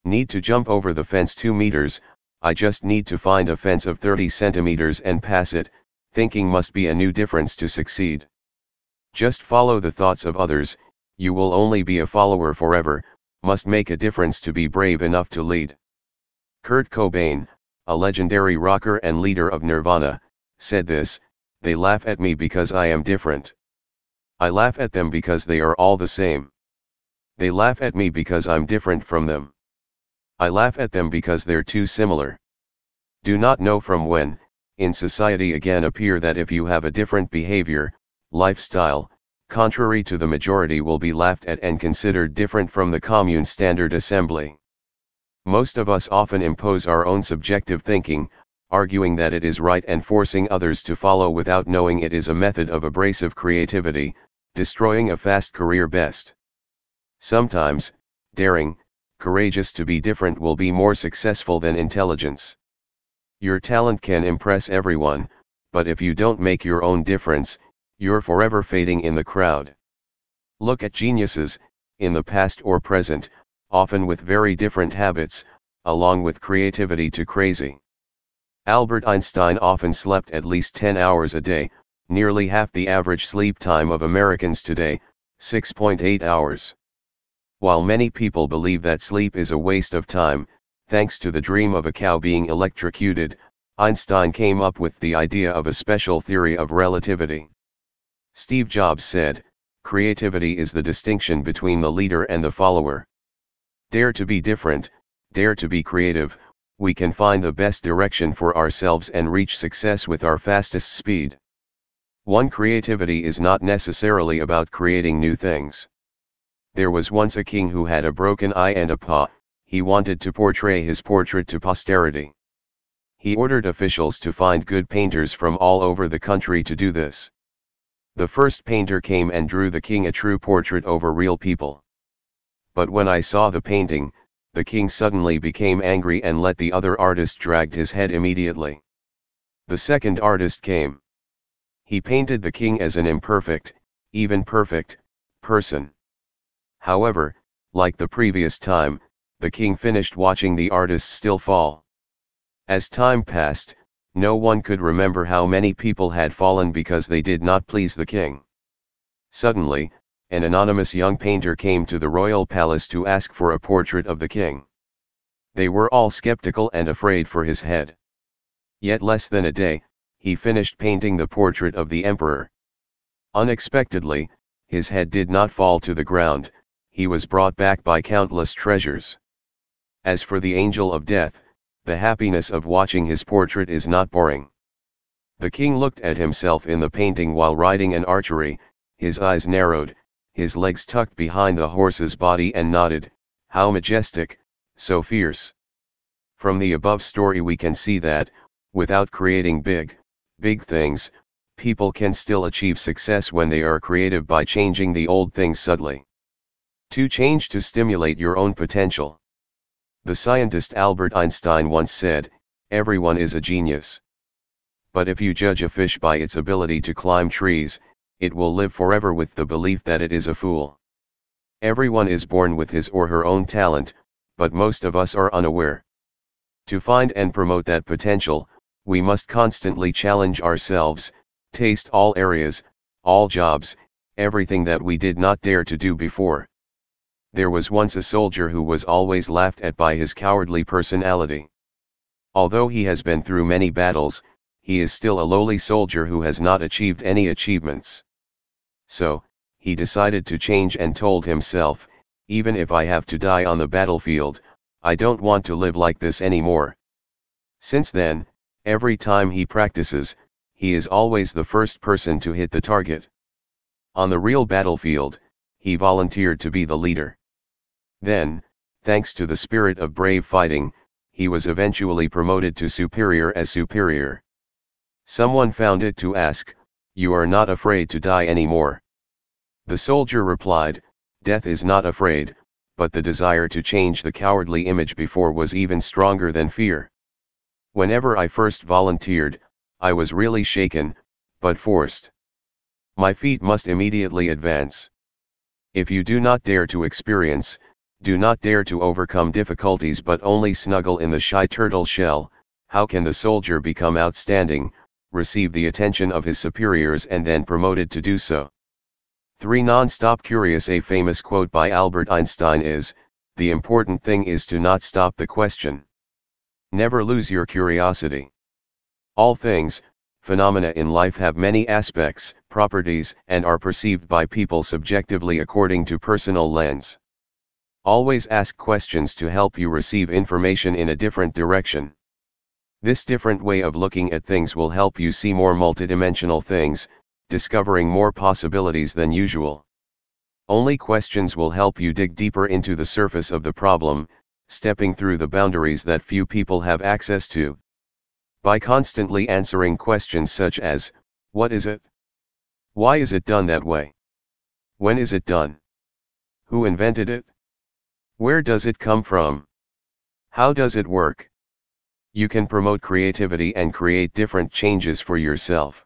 Need to jump over the fence 2 meters, I just need to find a fence of 30 centimeters and pass it, thinking must be a new difference to succeed. Just follow the thoughts of others, you will only be a follower forever, must make a difference to be brave enough to lead. Kurt Cobain, a legendary rocker and leader of Nirvana, said this: "They laugh at me because I am different. I laugh at them because they are all the same. They laugh at me because I'm different from them. I laugh at them because they're too similar. Do not know from when, in society again appear that if you have a different behavior, lifestyle, contrary to the majority will be laughed at and considered different from the commune standard assembly. Most of us often impose our own subjective thinking, arguing that it is right and forcing others to follow without knowing it is a method of abrasive creativity, destroying a fast career best. Sometimes, daring, courageous to be different will be more successful than intelligence. Your talent can impress everyone, but if you don't make your own difference, you're forever fading in the crowd. Look at geniuses, in the past or present, often with very different habits, along with creativity to crazy. Albert Einstein often slept at least 10 hours a day, nearly half the average sleep time of Americans today, 6.8 hours. While many people believe that sleep is a waste of time, thanks to the dream of a cow being electrocuted, Einstein came up with the idea of a special theory of relativity. Steve Jobs said, "Creativity is the distinction between the leader and the follower. Dare to be different, dare to be creative, we can find the best direction for ourselves and reach success with our fastest speed." One, creativity is not necessarily about creating new things. There was once a king who had a broken eye and a paw. He wanted to portray his portrait to posterity. He ordered officials to find good painters from all over the country to do this. The first painter came and drew the king a true portrait over real people. But when I saw the painting, the king suddenly became angry and let the other artist drag his head immediately. The second artist came. He painted the king as an imperfect, even perfect, person. However, like the previous time, the king finished watching the artist still fall. As time passed, no one could remember how many people had fallen because they did not please the king. Suddenly, an anonymous young painter came to the royal palace to ask for a portrait of the king. They were all skeptical and afraid for his head. Yet less than a day, he finished painting the portrait of the emperor. Unexpectedly, his head did not fall to the ground, he was brought back by countless treasures. As for the angel of death, the happiness of watching his portrait is not boring. The king looked at himself in the painting while riding an archery, his eyes narrowed, his legs tucked behind the horse's body and nodded, "How majestic, so fierce." From the above story we can see that, without creating big things, people can still achieve success when they are creative by changing the old things subtly. To change to stimulate your own potential. The scientist Albert Einstein once said, "Everyone is a genius. But if you judge a fish by its ability to climb trees, it will live forever with the belief that it is a fool." Everyone is born with his or her own talent, but most of us are unaware. To find and promote that potential, we must constantly challenge ourselves, taste all areas, all jobs, everything that we did not dare to do before. There was once a soldier who was always laughed at by his cowardly personality. Although he has been through many battles, he is still a lowly soldier who has not achieved any achievements. So, he decided to change and told himself, "Even if I have to die on the battlefield, I don't want to live like this anymore." Since then, every time he practices, he is always the first person to hit the target. On the real battlefield, he volunteered to be the leader. Then, thanks to the spirit of brave fighting, he was eventually promoted to superior as superior. Someone found it to ask, "You are not afraid to die anymore?" The soldier replied, "Death is not afraid, but the desire to change the cowardly image before was even stronger than fear. Whenever I first volunteered, I was really shaken, but forced. My feet must immediately advance. If you do not dare to experience, Do not dare to overcome difficulties but only snuggle in the shy turtle shell. How can the soldier become outstanding, receive the attention of his superiors and then promoted to do so? 3. Non-stop curious. A famous quote by Albert Einstein is, "The important thing is to not stop the question." Never lose your curiosity. All things, phenomena in life have many aspects, properties, and are perceived by people subjectively according to personal lens. Always ask questions to help you receive information in a different direction. This different way of looking at things will help you see more multidimensional things, discovering more possibilities than usual. Only questions will help you dig deeper into the surface of the problem, stepping through the boundaries that few people have access to. By constantly answering questions such as, what is it? Why is it done that way? When is it done? Who invented it? Where does it come from? How does it work? You can promote creativity and create different changes for yourself.